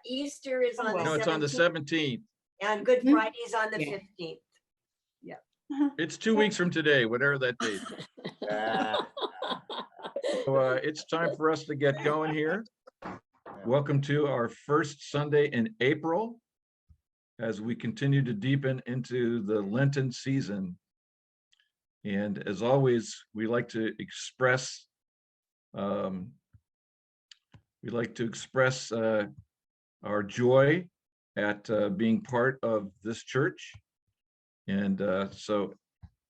Easter is on the No, it's on the 17th, 17th. and Good Friday is on the Yeah. 15th. It's 2 weeks from today, whatever that date. So, it's time for us to get going here. Welcome to our first Sunday in April as we continue to deepen into the Lenten season. And as always, we like to express our joy at being part of this church. And so,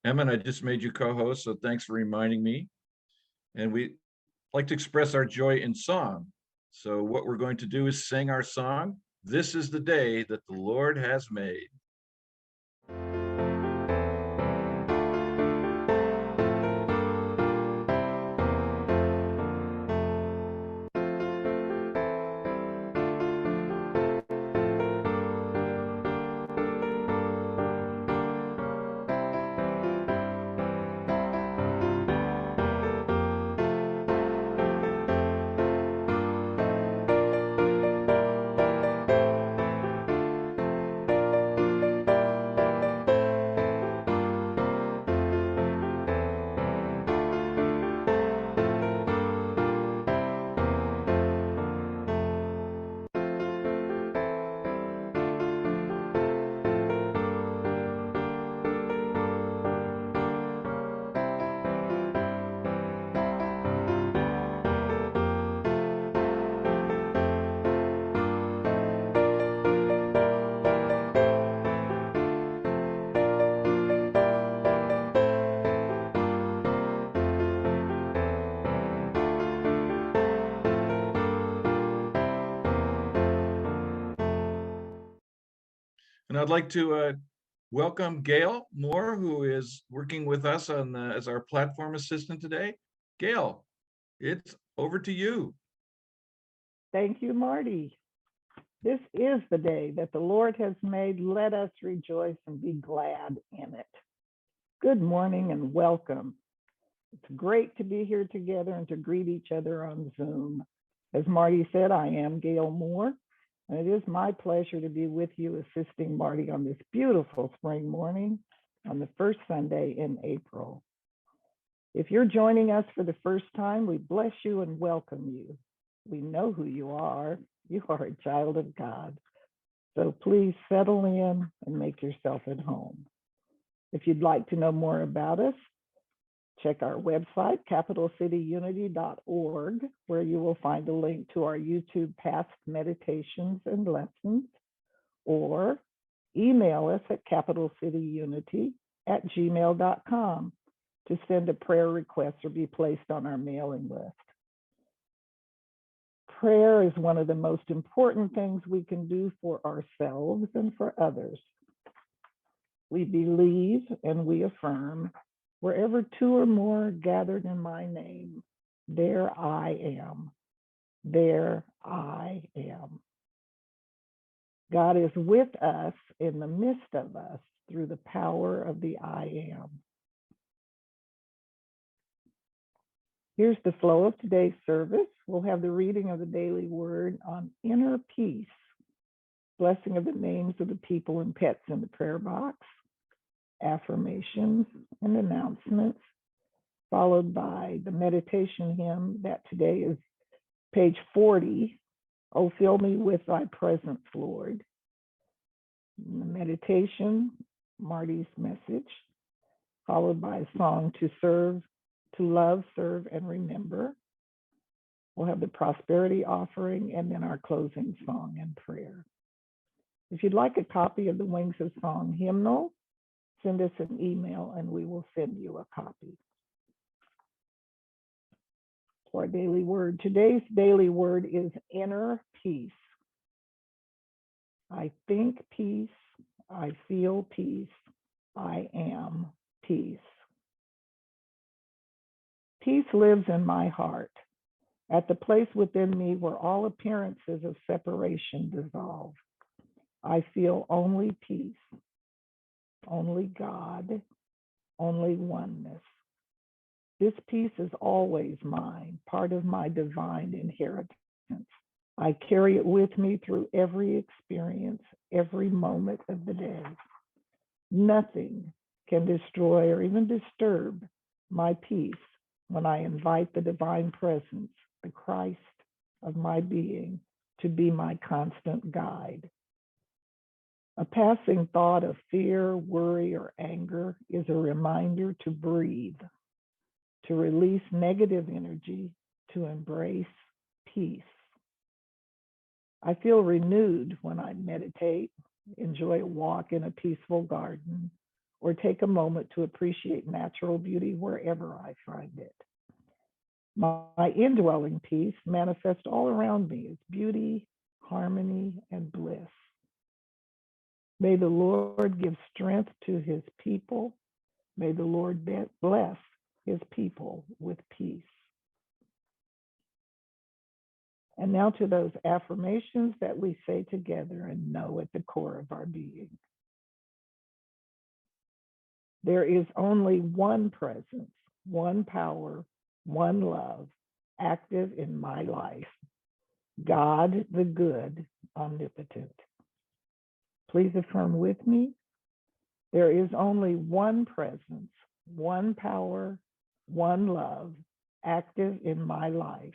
Emma, I just made you co-host, so thanks for reminding me. And we like to express our joy in song. So what we're going to do is sing our song, "This is the Day That the Lord Has Made." And I'd like to welcome Gail Moore, who is working with us as our platform assistant today. Gail, it's over to you. Thank you, Marty. This is the day that the Lord has made. Let us rejoice and be glad in it. Good morning and welcome. It's great to be here together and to greet each other on Zoom. As Marty said, I am Gail Moore, and it is my pleasure to be with you assisting Marty on this beautiful spring morning on the first Sunday in April. If you're joining us for the first time, we bless you and welcome you. We know who you are. You are a child of God. So please settle in and make yourself at home. If you'd like to know more about us, check our website, capitalcityunity.org, where you will find a link to our YouTube past meditations and lessons, or email us at capitalcityunity@gmail.com to send a prayer request or be placed on our mailing list. Prayer is one of the most important things we can do for ourselves and for others. We believe and we affirm, wherever two or more are gathered in my name, there I am. There I am. God is with us in the midst of us through the power of the I am. Here's the flow of today's service. We'll have the reading of the daily word on inner peace, blessing of the names of the people and pets in the prayer box, affirmations and announcements, followed by the meditation hymn that today is page 40, "Oh, fill me with thy presence, Lord." And the meditation, Marty's message, followed by a song to love, serve, and remember. We'll have the prosperity offering and then our closing song and prayer. If you'd like a copy of the Wings of Song hymnal, send us an email and we will send you a copy. For our daily word, today's daily word is inner peace. I think peace, I feel peace, I am peace. Peace lives in my heart, at the place within me where all appearances of separation dissolve. I feel only peace, only God, only oneness. This peace is always mine, part of my divine inheritance. I carry it with me through every experience, every moment of the day. Nothing can destroy or even disturb my peace when I invite the divine presence, the Christ of my being, to be my constant guide. A passing thought of fear, worry, or anger is a reminder to breathe, to release negative energy, to embrace peace. I feel renewed when I meditate, enjoy a walk in a peaceful garden, or take a moment to appreciate natural beauty wherever I find it. My indwelling peace manifests all around me as beauty, harmony, and bliss. May the Lord give strength to his people. May the Lord bless his people with peace. And now to those affirmations that we say together and know at the core of our being. There is only one presence, one power, one love, active in my life. God, the good, omnipotent. Please affirm with me. There is only one presence, one power, one love, active in my life.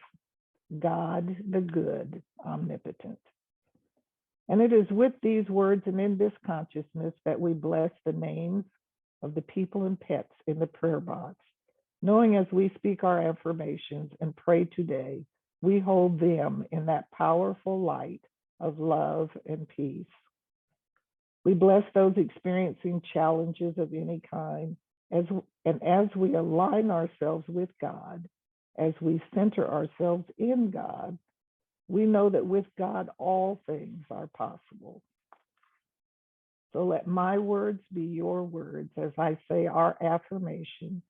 God, the good, omnipotent. And it is with these words and in this consciousness that we bless the names of the people and pets in the prayer box, knowing as we speak our affirmations and pray today, we hold them in that powerful light of love and peace. We bless those experiencing challenges of any kind, as we align ourselves with God, as we center ourselves in God, we know that with God, all things are possible. So let my words be your words as I say our affirmation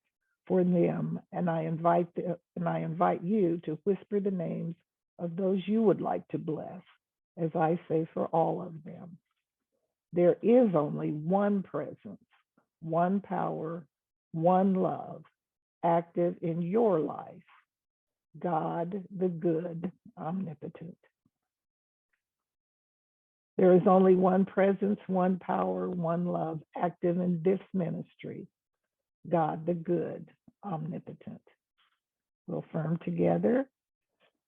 for them, and I invite you to whisper the names of those you would like to bless, as I say for all of them. There is only one presence, one power, one love, active in your life. God, the good, omnipotent. There is only one presence, one power, one love, active in this ministry. God, the good, omnipotent. We'll affirm together.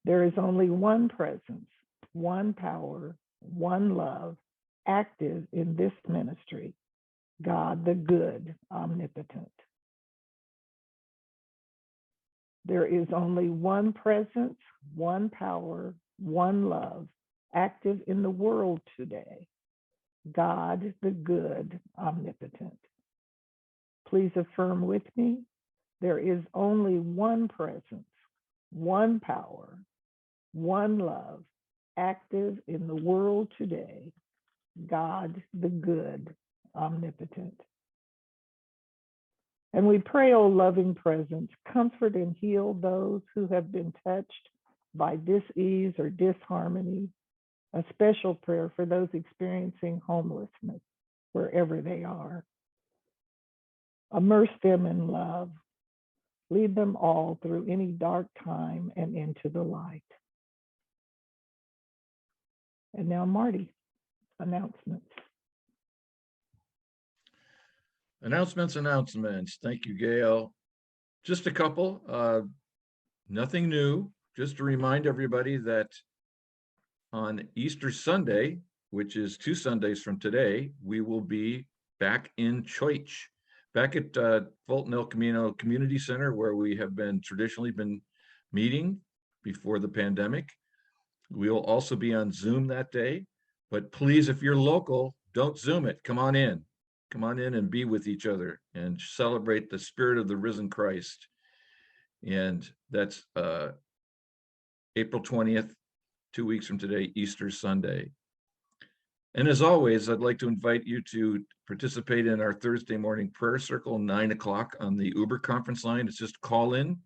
There is only one presence, one power, one love, active in this ministry. God, the good, omnipotent. There is only one presence, one power, one love, active in the world today. God, the good, omnipotent. Please affirm with me. There is only one presence, one power, one love, active in the world today. God, the good, omnipotent. And we pray, O loving presence, comfort and heal those who have been touched by dis-ease or disharmony. A special prayer for those experiencing homelessness, wherever they are. Immerse them in love. Lead them all through any dark time and into the light. And now, Marty, announcements. Announcements. Thank you, Gail. Just a couple, nothing new. Just to remind everybody that on Easter Sunday, which is 2 Sundays from today, we will be back in church, back at Fulton El Camino Community Center, where we have traditionally been meeting before the pandemic. We will also be on Zoom that day, but please, if you're local, don't Zoom it. Come on in and be with each other and celebrate the spirit of the risen Christ. And that's April 20th, 2 weeks from today, Easter Sunday. And as always, I'd like to invite you to participate in our Thursday morning prayer circle, 9 o'clock on the Uber conference line. It's just call in.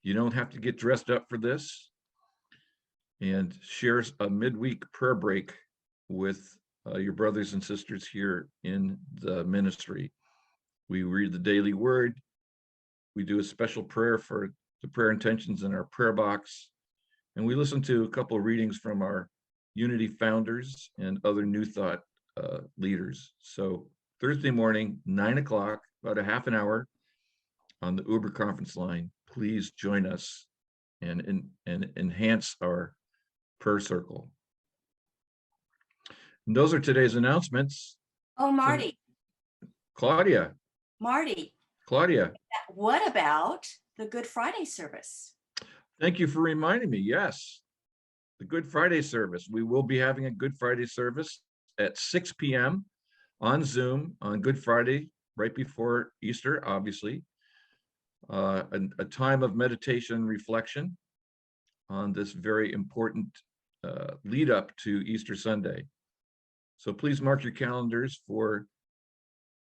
You don't have to get dressed up for this. And share a midweek prayer break with your brothers and sisters here in the ministry. We read the daily word. We do a special prayer for the prayer intentions in our prayer box. And we listen to a couple of readings from our Unity founders and other New Thought leaders. So Thursday morning, 9 o'clock, about a half an hour on the Uber conference line. Please join us and enhance our prayer circle. And those are today's announcements. Oh, Marty, Claudia, Marty, what about the Good Friday service? thank you for reminding me. Yes, the Good Friday service. We will be having a Good Friday service at 6 p.m. on Zoom on Good Friday, right before Easter, obviously. A time of meditation and reflection on this very important lead up to Easter Sunday. So please mark your calendars for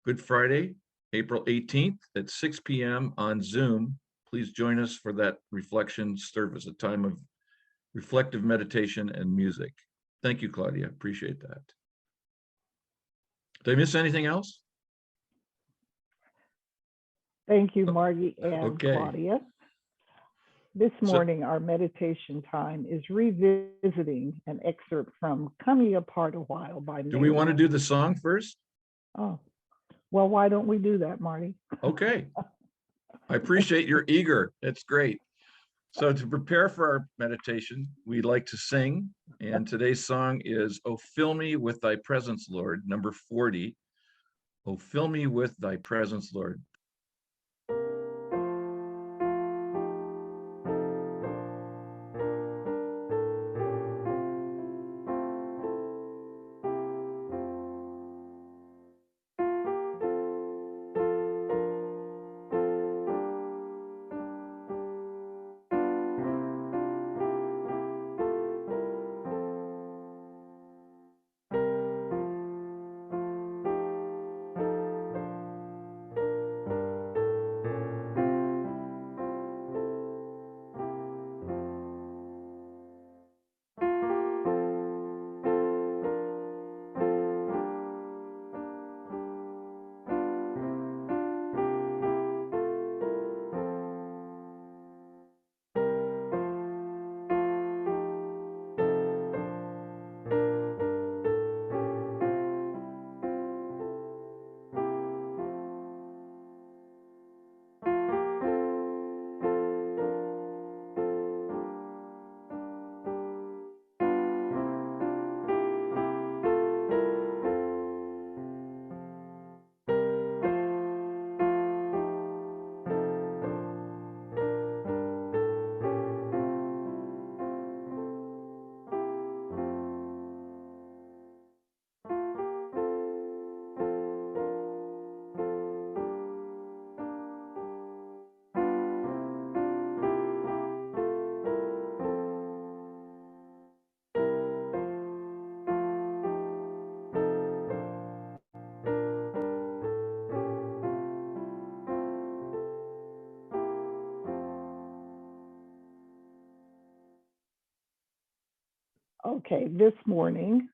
Good Friday, April 18th at 6 p.m. on Zoom. Please join us for that reflection service, a time of reflective meditation and music. Thank you, Claudia. Appreciate that. Did I miss anything else? Thank you, Margie and Okay. Claudia. This So- morning, our meditation time is revisiting an excerpt from Come Ye Apart a While by Do we want to Mary. do the song first? Oh, well, why don't we do that, Marty? Okay. I appreciate you're eager. It's great. So to prepare for our meditation, we'd like to sing. And today's song is "Oh, Fill Me with Thy Presence, Lord," number 40. "Oh, fill me with thy presence, Lord." Okay, this morning,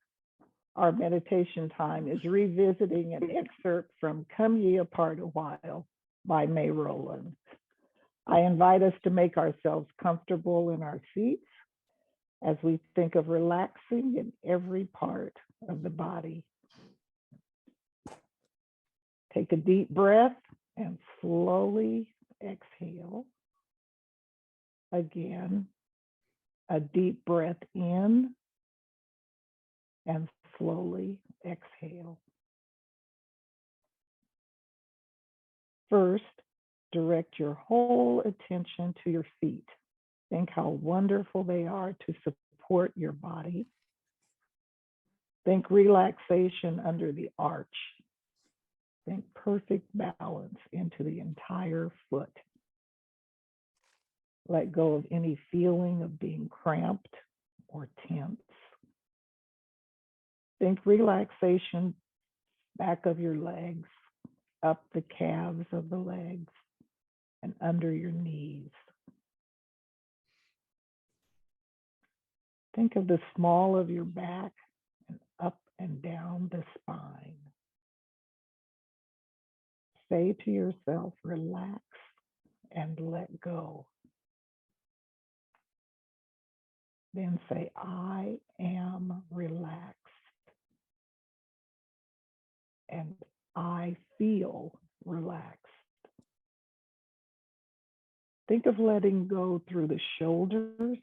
our meditation time is revisiting an excerpt from Come Ye Apart a While by May Rowland. I invite us to make ourselves comfortable in our seats as we think of relaxing in every part of the body. Take a deep breath and slowly exhale. Again, a deep breath in and slowly exhale. First, direct your whole attention to your feet. Think how wonderful they are to support your body. Think relaxation under the arch. Think perfect balance into the entire foot. Let go of any feeling of being cramped or tense. Think relaxation back of your legs, up the calves of the legs, and under your knees. Think of the small of your back and up and down the spine. Say to yourself, relax and let go. Then say, I am relaxed. And I feel relaxed. Think of letting go through the shoulders.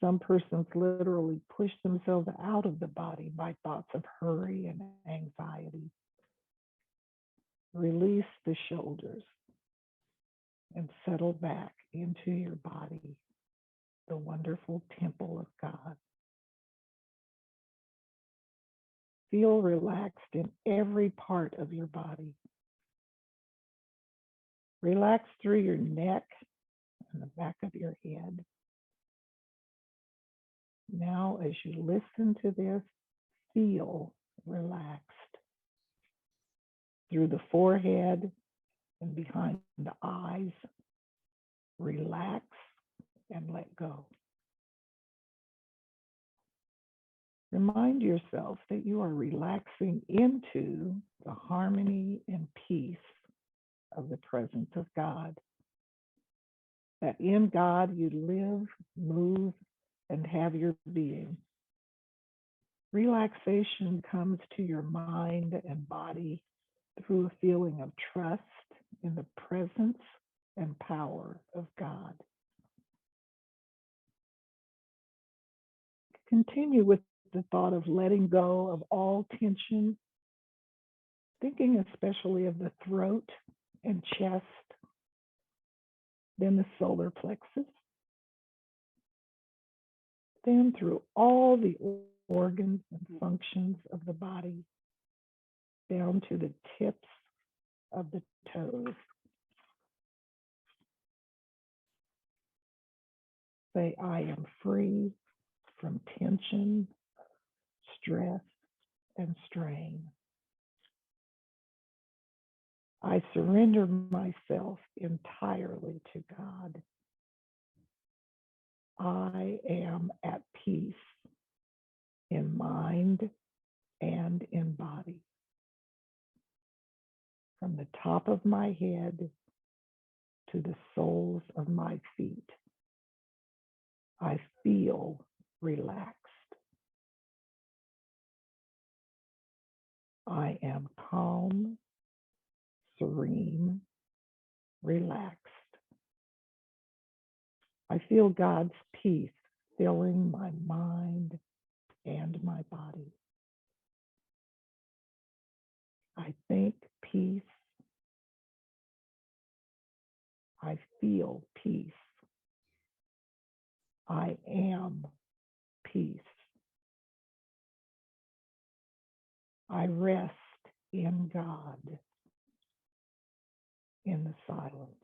Some persons literally push themselves out of the body by thoughts of hurry and anxiety. Release the shoulders and settle back into your body, the wonderful temple of God. Feel relaxed in every part of your body. Relax through your neck and the back of your head. Now, as you listen to this, feel relaxed through the forehead and behind the eyes. Relax and let go. Remind yourself that you are relaxing into the harmony and peace of the presence of God. That in God you live, move, and have your being. Relaxation comes to your mind and body through a feeling of trust in the presence and power of God. Continue with the thought of letting go of all tension, thinking especially of the throat and chest, then the solar plexus, then through all the organs and functions of the body, down to the tips of the toes. Say, I am free from tension, stress, and strain. I surrender myself entirely to God. I am at peace in mind and in body. From the top of my head to the soles of my feet, I feel relaxed. I am calm, serene, relaxed. I feel God's peace filling my mind and my body. I think peace. I feel peace. I am peace. I rest in God in the silence.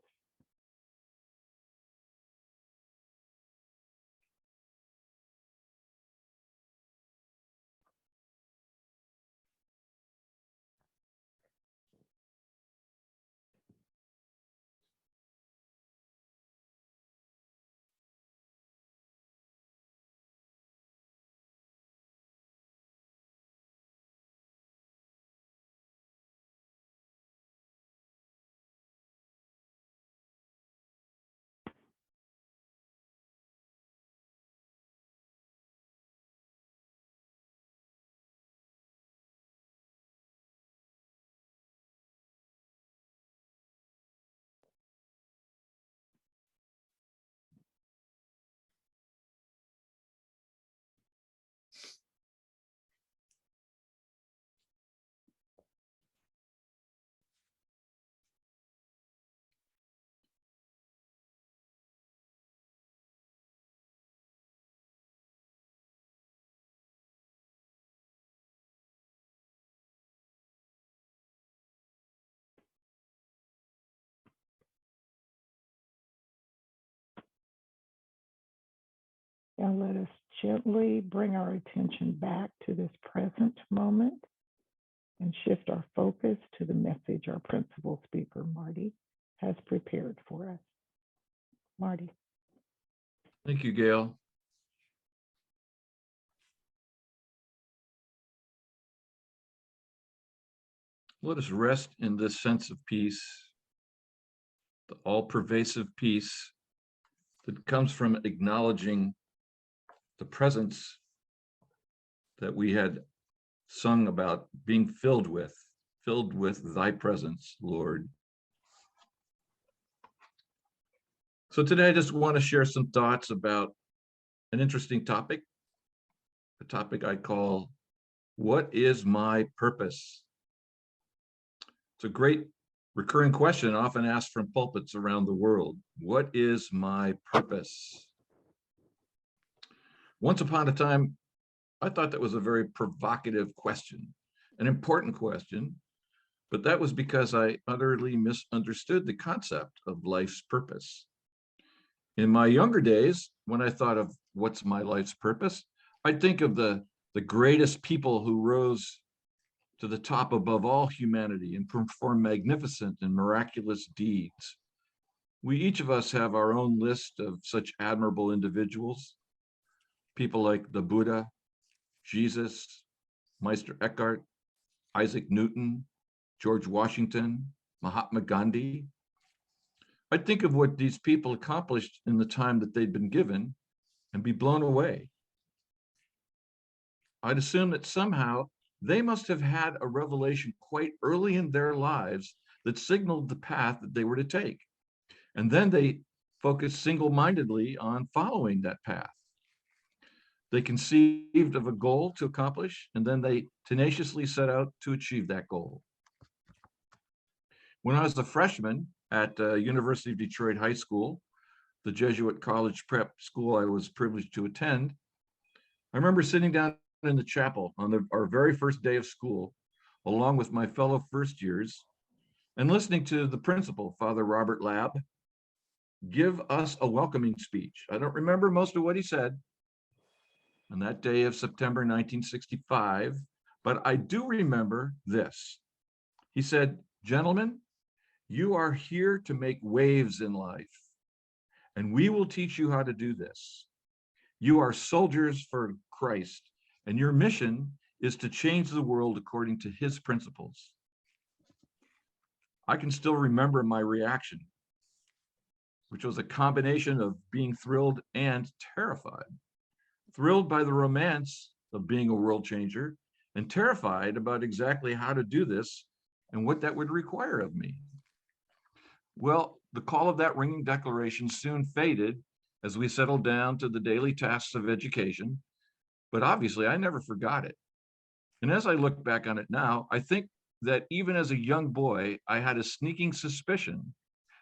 Now let us gently bring our attention back to this present moment and shift our focus to the message our principal speaker, Marty, has prepared for us. Marty. Thank you, Gail. Let us rest in this sense of peace, the all-pervasive peace that comes from acknowledging the presence that we had sung about being filled with thy presence, Lord. So today I just want to share some thoughts about an interesting topic, a topic I call, what is my purpose? It's a great recurring question often asked from pulpits around the world. What is my purpose? Once upon a time, I thought that was a very provocative question, an important question, but that was because I utterly misunderstood the concept of life's purpose. In my younger days, when I thought of what's my life's purpose, I'd think of the greatest people who rose to the top above all humanity and performed magnificent and miraculous deeds. We each of us have our own list of such admirable individuals, people like the Buddha, Jesus, Meister Eckhart, Isaac Newton, George Washington, Mahatma Gandhi. I'd think of what these people accomplished in the time that they'd been given and be blown away. I'd assume that somehow they must have had a revelation quite early in their lives that signaled the path that they were to take. And then they focused single-mindedly on following that path. They conceived of a goal to accomplish, and then they tenaciously set out to achieve that goal. When I was a freshman at University of Detroit High School, the Jesuit college prep school I was privileged to attend, I remember sitting down in the chapel on our very first day of school, along with my fellow first years, and listening to the principal, Father Robert Labb, give us a welcoming speech. I don't remember most of what he said on that day of September 1965, but I do remember this. He said, "Gentlemen, you are here to make waves in life, and we will teach you how to do this. You are soldiers for Christ, and your mission is to change the world according to his principles." I can still remember my reaction, which was a combination of being thrilled and terrified. Thrilled by the romance of being a world changer, and terrified about exactly how to do this and what that would require of me. Well, the call of that ringing declaration soon faded as we settled down to the daily tasks of education, but obviously I never forgot it. And as I look back on it now, I think that even as a young boy, I had a sneaking suspicion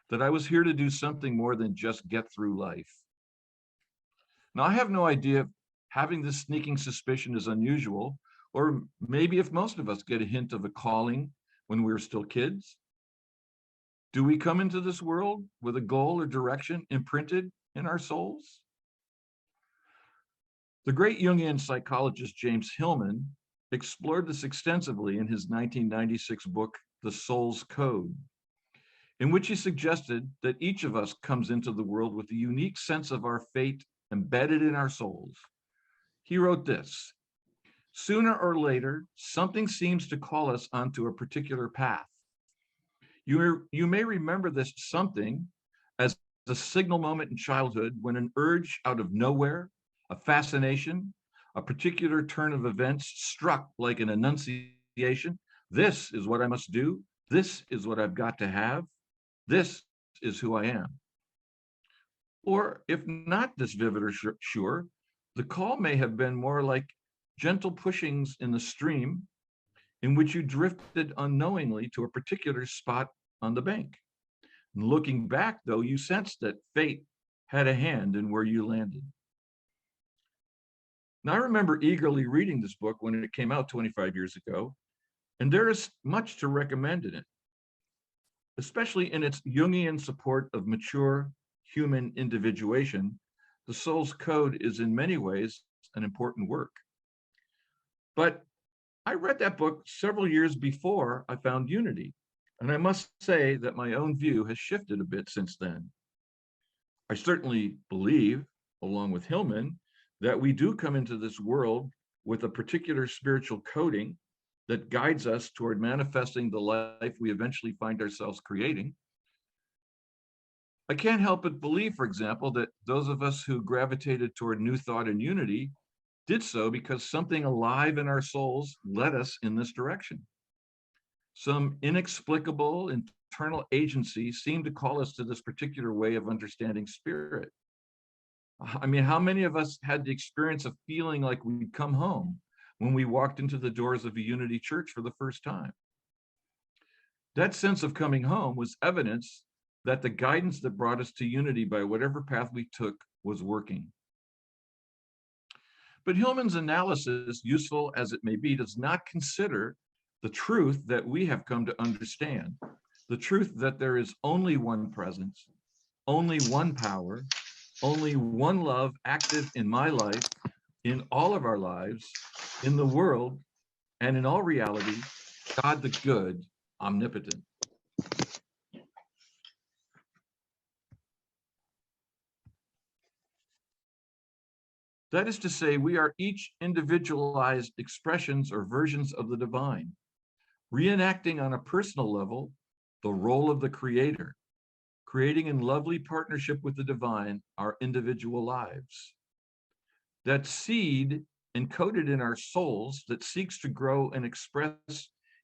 that I was here to do something more than just get through life. Now, I have no idea if having this sneaking suspicion is unusual, or maybe if most of us get a hint of a calling when we're still kids. Do we come into this world with a goal or direction imprinted in our souls? The great Jungian psychologist James Hillman explored this extensively in his 1996 book, The Soul's Code, in which he suggested that each of us comes into the world with a unique sense of our fate embedded in our souls. He wrote this: "Sooner or later, something seems to call us onto a particular path. You may remember this something as a signal moment in childhood when an urge out of nowhere, a fascination, a particular turn of events struck like an annunciation. This is what I must do. This is what I've got to have. This is who I am." Or if not this vivid or sure, the call may have been more like gentle pushings in the stream in which you drifted unknowingly to a particular spot on the bank. And looking back, though, you sensed that fate had a hand in where you landed. Now, I remember eagerly reading this book when it came out 25 years ago, and there is much to recommend in it, especially in its Jungian support of mature human individuation. The Soul's Code is in many ways an important work. But I read that book several years before I found Unity, and I must say that my own view has shifted a bit since then. I certainly believe, along with Hillman, that we do come into this world with a particular spiritual coding that guides us toward manifesting the life we eventually find ourselves creating. I can't help but believe, for example, that those of us who gravitated toward New Thought and Unity did so because something alive in our souls led us in this direction. Some inexplicable internal agency seemed to call us to this particular way of understanding spirit. I mean, how many of us had the experience of feeling like we'd come home when we walked into the doors of a Unity church for the first time? That sense of coming home was evidence that the guidance that brought us to Unity by whatever path we took was working. But Hillman's analysis, useful as it may be, does not consider the truth that we have come to understand, the truth that there is only one presence, only one power, only one love active in my life, in all of our lives, in the world, and in all reality, God the good, omnipotent. That is to say, we are each individualized expressions or versions of the divine, reenacting on a personal level the role of the creator, creating in lovely partnership with the divine our individual lives. That seed encoded in our souls that seeks to grow and express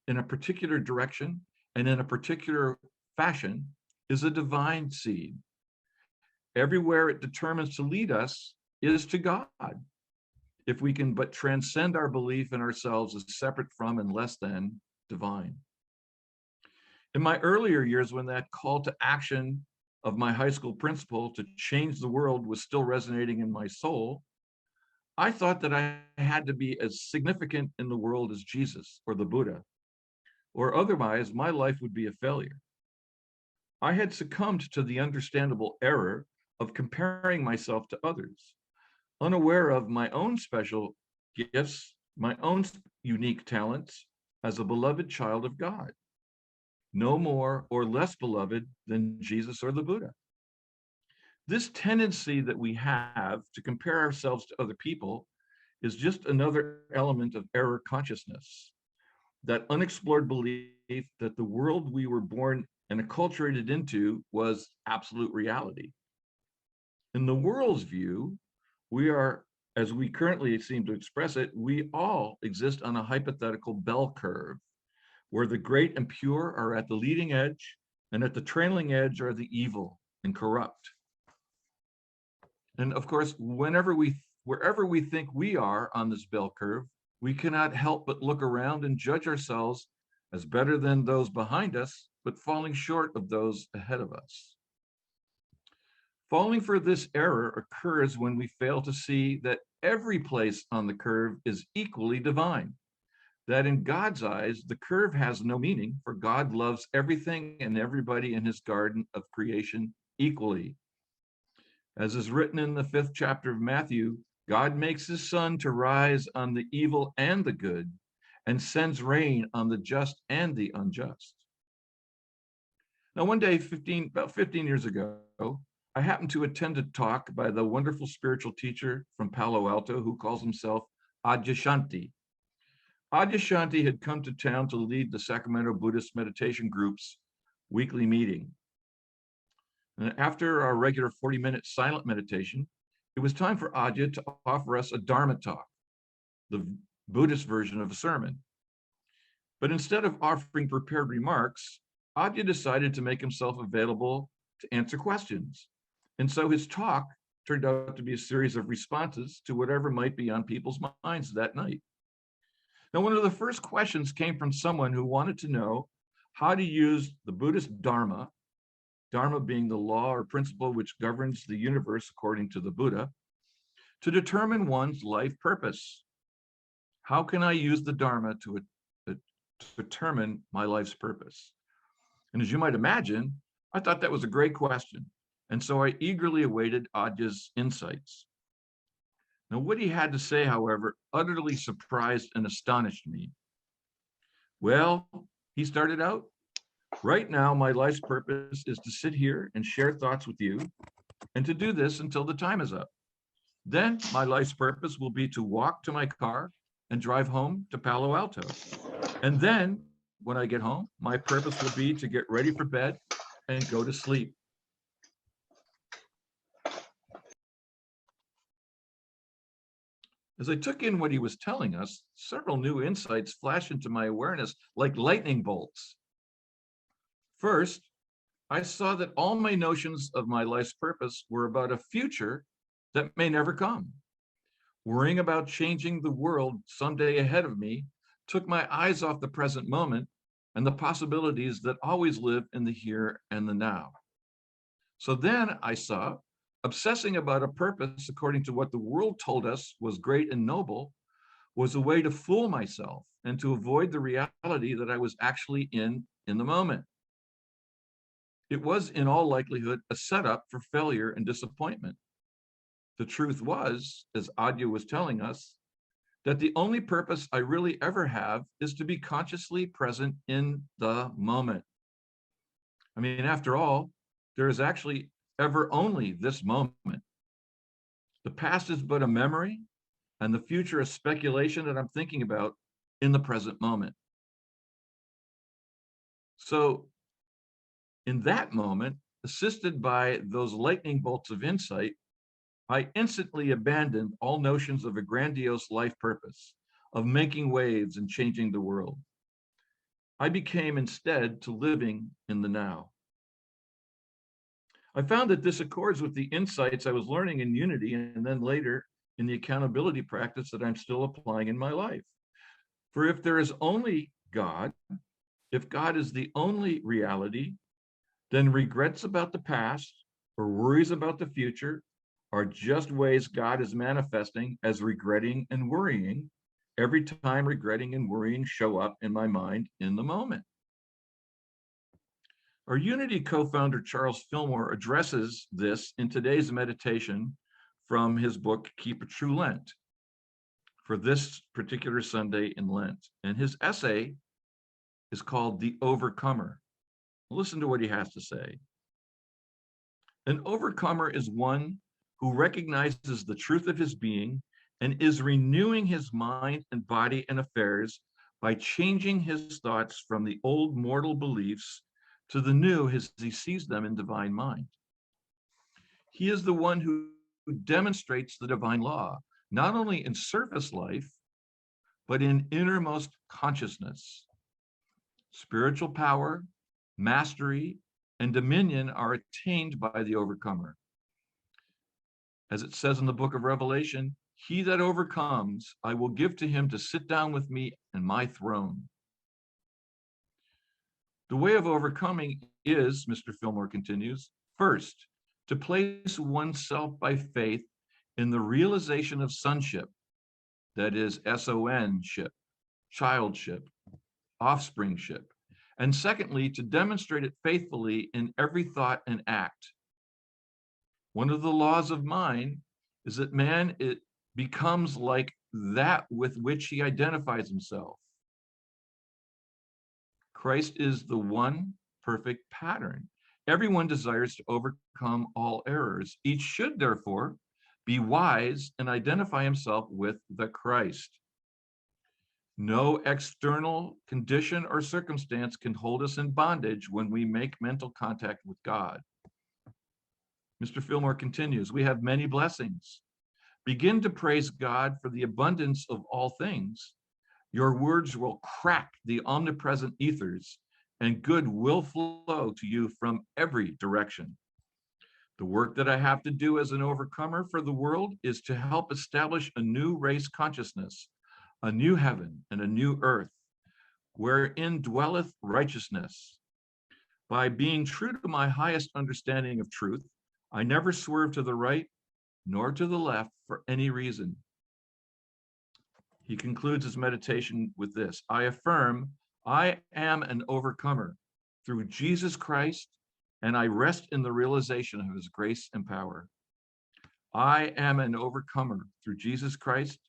in a particular direction and in a particular fashion is a divine seed. Everywhere it determines to lead us is to God, if we can but transcend our belief in ourselves as separate from and less than divine. In my earlier years, when that call to action of my high school principal to change the world was still resonating in my soul, I thought that I had to be as significant in the world as Jesus or the Buddha, or otherwise my life would be a failure. I had succumbed to the understandable error of comparing myself to others, unaware of my own special gifts, my own unique talents as a beloved child of God, no more or less beloved than Jesus or the Buddha. This tendency that we have to compare ourselves to other people is just another element of error consciousness, that unexplored belief that the world we were born and acculturated into was absolute reality. In the world's view, we are, as we currently seem to express it, we all exist on a hypothetical bell curve, where the great and pure are at the leading edge, and at the trailing edge are the evil and corrupt. And of course, wherever we think we are on this bell curve, we cannot help but look around and judge ourselves as better than those behind us, but falling short of those ahead of us. Falling for this error occurs when we fail to see that every place on the curve is equally divine, that in God's eyes, the curve has no meaning, for God loves everything and everybody in his garden of creation equally. As is written in the 5th chapter of Matthew, God makes his sun to rise on the evil and the good, and sends rain on the just and the unjust. Now, one day, about 15 years ago, I happened to attend a talk by the wonderful spiritual teacher from Palo Alto who calls himself Adyashanti. Adyashanti had come to town to lead the Sacramento Buddhist Meditation Group's weekly meeting. And after our regular 40-minute silent meditation, it was time for Adya to offer us a Dharma talk, the Buddhist version of a sermon. But instead of offering prepared remarks, Adya decided to make himself available to answer questions. And so his talk turned out to be a series of responses to whatever might be on people's minds that night. Now, one of the first questions came from someone who wanted to know how to use the Buddhist Dharma, Dharma being the law or principle which governs the universe according to the Buddha, to determine one's life purpose. How can I use the Dharma to determine my life's purpose? And as you might imagine, I thought that was a great question. And so I eagerly awaited Adya's insights. Now, what he had to say, however, utterly surprised and astonished me. Well, he started out, right now, my life's purpose is to sit here and share thoughts with you, and to do this until the time is up. Then my life's purpose will be to walk to my car and drive home to Palo Alto. And then when I get home, my purpose will be to get ready for bed and go to sleep. As I took in what he was telling us, several new insights flashed into my awareness like lightning bolts. First, I saw that all my notions of my life's purpose were about a future that may never come. Worrying about changing the world someday ahead of me took my eyes off the present moment and the possibilities that always live in the here and the now. So then I saw obsessing about a purpose according to what the world told us was great and noble was a way to fool myself and to avoid the reality that I was actually in the moment. It was, in all likelihood, a setup for failure and disappointment. The truth was, as Adya was telling us, that the only purpose I really ever have is to be consciously present in the moment. I mean, after all, there is actually ever only this moment. The past is but a memory, and the future is speculation that I'm thinking about in the present moment. So in that moment, assisted by those lightning bolts of insight, I instantly abandoned all notions of a grandiose life purpose, of making waves and changing the world. I became instead to living in the now. I found that this accords with the insights I was learning in Unity and then later in the accountability practice that I'm still applying in my life. For if there is only God, if God is the only reality, then regrets about the past or worries about the future are just ways God is manifesting as regretting and worrying every time regretting and worrying show up in my mind in the moment. Our Unity co-founder, Charles Fillmore, addresses this in today's meditation from his book, Keep a True Lent, for this particular Sunday in Lent. And his essay is called The Overcomer. Listen to what he has to say. An overcomer is one who recognizes the truth of his being and is renewing his mind and body and affairs by changing his thoughts from the old mortal beliefs to the new as he sees them in divine mind. He is the one who demonstrates the divine law, not only in surface life, but in innermost consciousness. Spiritual power, mastery, and dominion are attained by the overcomer. As it says in the book of Revelation, he that overcomes, I will give to him to sit down with me in my throne. The way of overcoming is, Mr. Fillmore continues, first, to place oneself by faith in the realization of sonship, that is SON-ship, childship, offspringship, and secondly, to demonstrate it faithfully in every thought and act. One of the laws of mind is that man becomes like that with which he identifies himself. Christ is the one perfect pattern. Everyone desires to overcome all errors. Each should, therefore, be wise and identify himself with the Christ. No external condition or circumstance can hold us in bondage when we make mental contact with God. Mr. Fillmore continues, we have many blessings. Begin to praise God for the abundance of all things. Your words will crack the omnipresent ethers, and good will flow to you from every direction. The work that I have to do as an overcomer for the world is to help establish a new race consciousness, a new heaven and a new earth, wherein dwelleth righteousness. By being true to my highest understanding of truth, I never swerve to the right nor to the left for any reason. He concludes his meditation with this: I affirm I am an overcomer through Jesus Christ, and I rest in the realization of his grace and power. I am an overcomer through Jesus Christ,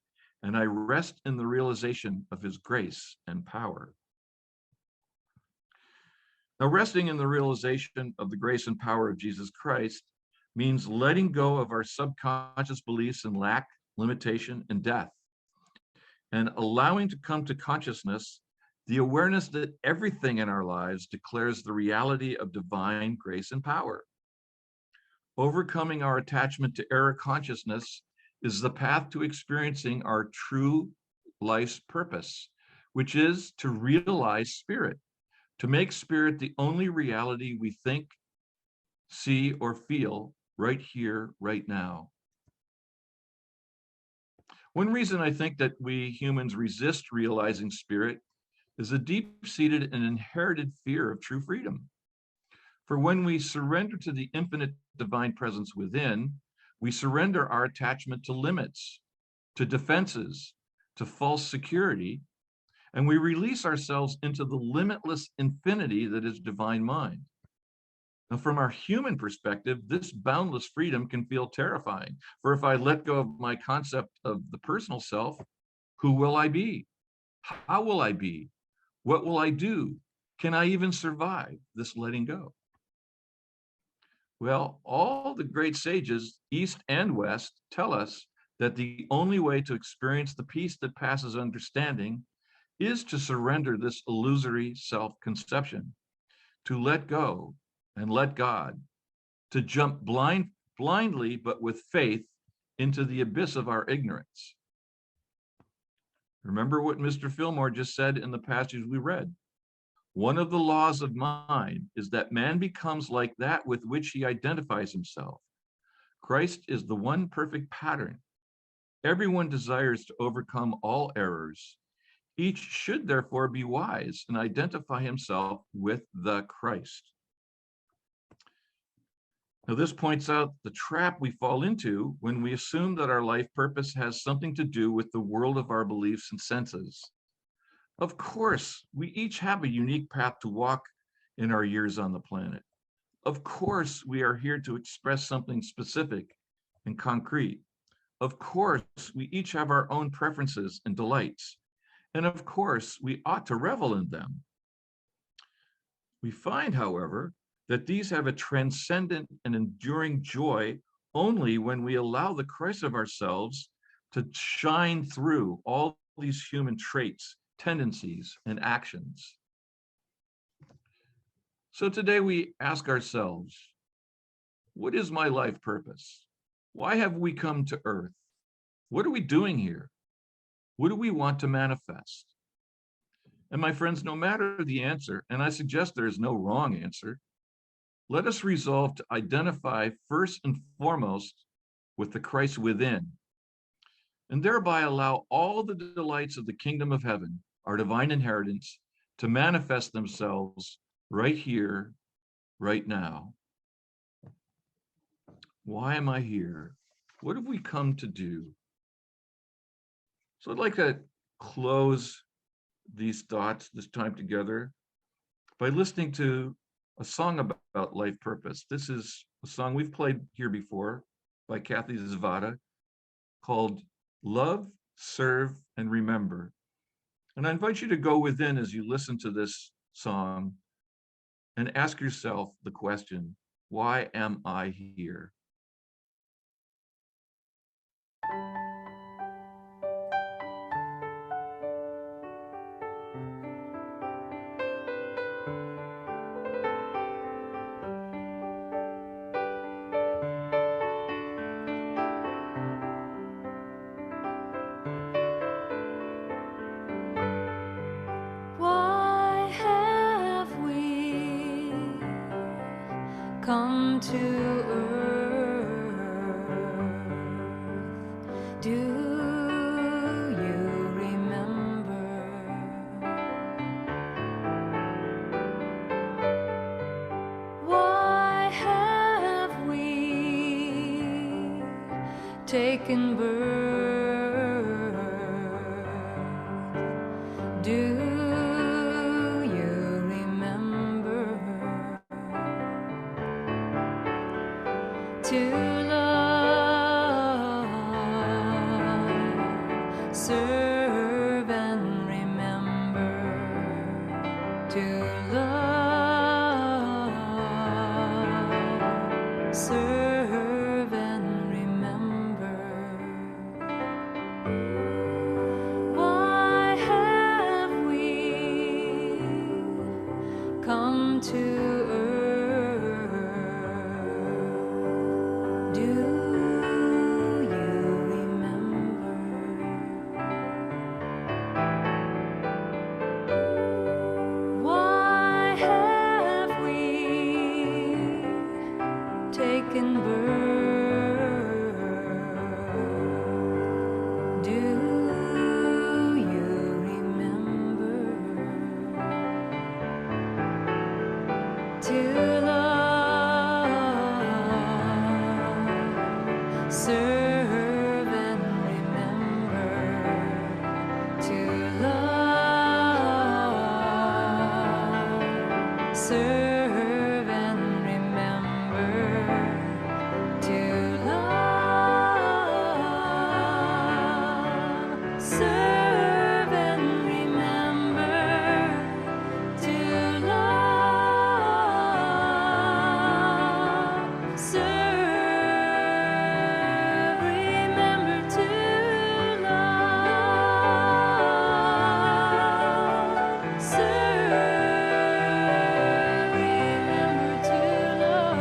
and I rest in the realization of his grace and power. Now, resting in the realization of the grace and power of Jesus Christ means letting go of our subconscious beliefs in lack, limitation, and death, and allowing to come to consciousness the awareness that everything in our lives declares the reality of divine grace and power. Overcoming our attachment to error consciousness is the path to experiencing our true life's purpose, which is to realize spirit, to make spirit the only reality we think, see, or feel right here, right now. One reason I think that we humans resist realizing spirit is a deep-seated and inherited fear of true freedom. For when we surrender to the infinite divine presence within, we surrender our attachment to limits, to defenses, to false security, and we release ourselves into the limitless infinity that is divine mind. Now, from our human perspective, this boundless freedom can feel terrifying. For if I let go of my concept of the personal self, who will I be? How will I be? What will I do? Can I even survive this letting go? Well, all the great sages, East and West, tell us that the only way to experience the peace that passes understanding is to surrender this illusory self-conception, to let go and let God, to jump blindly but with faith into the abyss of our ignorance. Remember what Mr. Fillmore just said in the passage we read. One of the laws of mind is that man becomes like that with which he identifies himself. Christ is the one perfect pattern. Everyone desires to overcome all errors. Each should therefore be wise and identify himself with the Christ. Now, this points out the trap we fall into when we assume that our life purpose has something to do with the world of our beliefs and senses. Of course, we each have a unique path to walk in our years on the planet. Of course, we are here to express something specific and concrete. Of course, we each have our own preferences and delights. And of course, we ought to revel in them. We find, however, that these have a transcendent and enduring joy only when we allow the Christ of ourselves to shine through all these human traits, tendencies, and actions. So today we ask ourselves, what is my life purpose? Why have we come to earth? What are we doing here? What do we want to manifest? And my friends, no matter the answer, and I suggest there is no wrong answer, let us resolve to identify first and foremost with the Christ within, and thereby allow all the delights of the kingdom of heaven, our divine inheritance, to manifest themselves right here, right now. Why am I here? What have we come to do? So I'd like to close these thoughts, this time together, by listening to a song about life purpose. This is a song we've played here before by Kathy Zavada called Love, Serve, and Remember. And I invite you to go within as you listen to this song and ask yourself the question, why am I here? Come to earth. Do you remember why have we taken birth? Do to love, serve and remember, to love, serve and remember. Why have we come to do you remember? serve and remember to love. Serve and remember to love. Serve, remember to love. Serve, remember to love.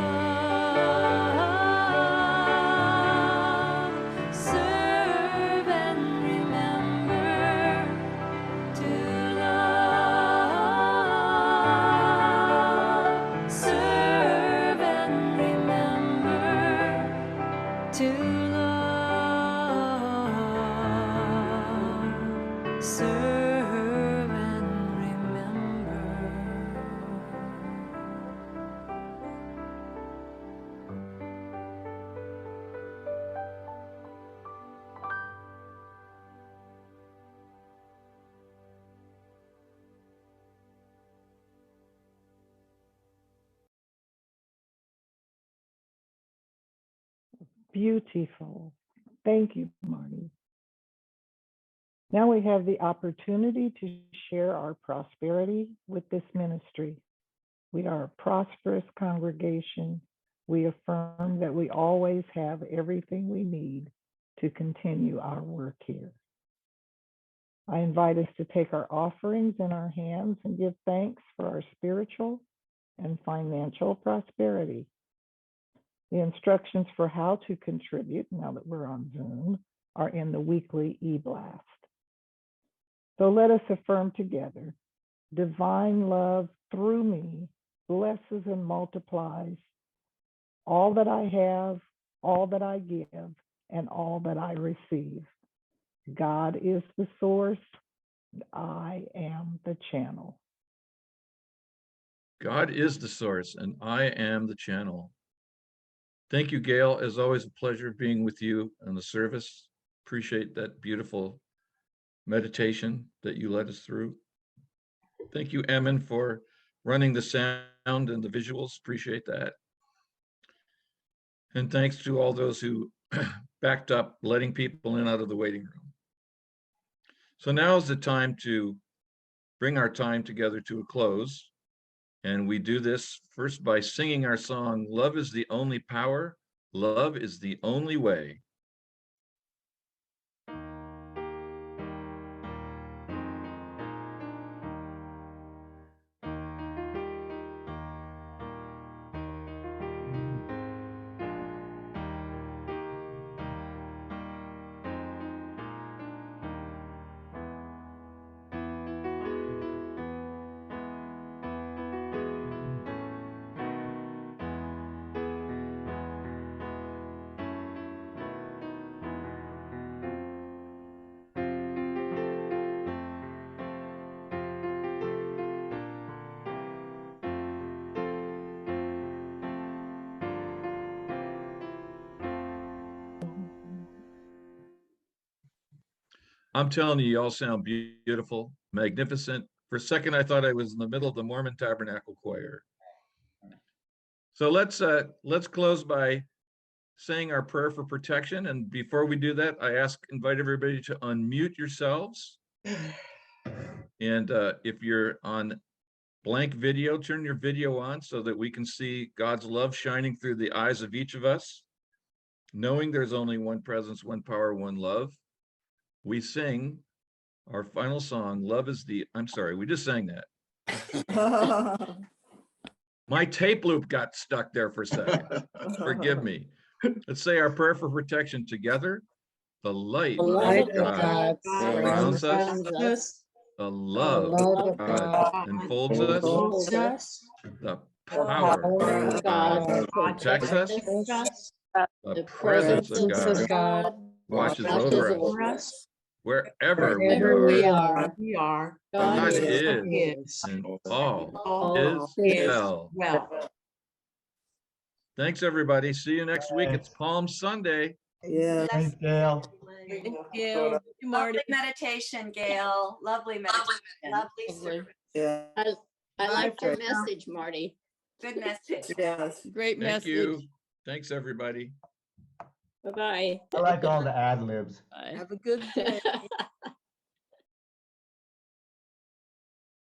Serve and remember to love. Serve and remember to love. Serve and remember. Beautiful. Thank you, Marty. Now we have the opportunity to share our prosperity with this ministry. We are a prosperous congregation. We affirm that we always have everything we need to continue our work here. I invite us to take our offerings in our hands and give thanks for our spiritual and financial prosperity. The instructions for how to contribute, now that we're on Zoom, are in the weekly e-blast. So let us affirm together, divine love through me blesses and multiplies all that I have, all that I give, and all that I receive. God is the source, I am the channel. God is the source, and I am the channel. Thank you, Gail. As always, a pleasure being with you on the service. Appreciate that beautiful meditation that you led us through. Thank you, Emin, for running the sound and the visuals. Appreciate that. And thanks to all those who backed up, letting people in out of the waiting room. So now is the time to bring our time together to a close. And we do this first by singing our song, Love is the Only Power, Love is the Only Way. I'm telling you, you all sound beautiful, magnificent. For a second, I thought I was in the middle of the Mormon Tabernacle Choir. So let's close by saying our prayer for protection. And before we do that, I invite everybody to unmute yourselves. And if you're on blank video, turn your video on so that we can see God's love shining through the eyes of each of us. Knowing there's only one presence, one power, one love. We sing our final song, Love is the, I'm sorry, we just sang that. My tape loop got stuck there for a second. Forgive me. Let's say our prayer for protection together. The light of God surrounds us. The love of God enfolds us. The power of God protects us. The presence of God watches over us. Wherever we are, God is, and all is well. Thanks, everybody. See you next week. It's Palm Sunday. Yeah. Thanks, Gail. Thank you. Lovely meditation, Gail. Lovely meditation. Lovely service. Yeah. I liked your Wonderful. message, Marty. Good message. Yes. Great Thank message. you. Thanks, everybody. Bye-bye. I like all the ad libs. Bye. Have a good day.